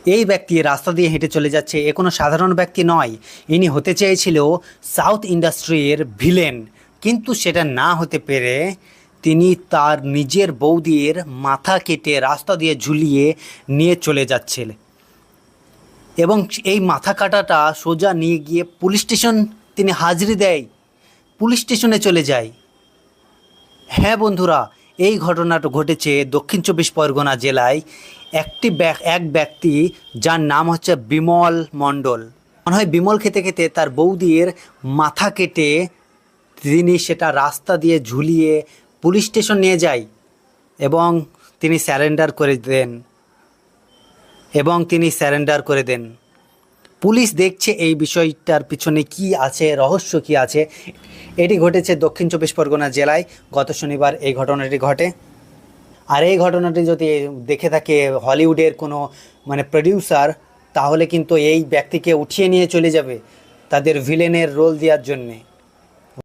এই ব্যক্তি রাস্তা দিয়ে হেঁটে চলে যাচ্ছে, এ কোনো সাধারণ ব্যক্তি নয়। ইনি হতে চেয়েছিল সাউথ ইন্ডাস্ট্রির ভিলেন, কিন্তু সেটা না হতে পেরে তিনি তার নিজের বৌদির মাথা কেটে রাস্তা দিয়ে ঝুলিয়ে নিয়ে চলে যাচ্ছিল। এবং এই মাথা কাটাটা সোজা নিয়ে গিয়ে পুলিশ স্টেশন তিনি হাজিরি দেয়, পুলিশ স্টেশনে চলে যায়। হ্যাঁ বন্ধুরা, এই ঘটনাটা ঘটেছে দক্ষিণ চব্বিশ পরগনা জেলায়। এক ব্যক্তি যার নাম হচ্ছে বিমল মণ্ডল, মনে হয় বিমল খেতে খেতে তার বৌদির মাথা কেটে তিনি সেটা রাস্তা দিয়ে ঝুলিয়ে পুলিশ স্টেশন নিয়ে যায় এবং তিনি স্যারেন্ডার করে দেন। পুলিশ দেখছে এই বিষয়টার পিছনে কি আছে, রহস্য কি আছে। এটি ঘটেছে দক্ষিণ চব্বিশ পরগনা জেলায়, গত শনিবার এই ঘটনাটি ঘটে। আর এই ঘটনাটি যদি দেখে থাকে হলিউডের কোনো প্রডিউসার, তাহলে কিন্তু এই ব্যক্তিকে উঠিয়ে নিয়ে চলে যাবে তাদের ভিলেনের রোল দেওয়ার জন্যে।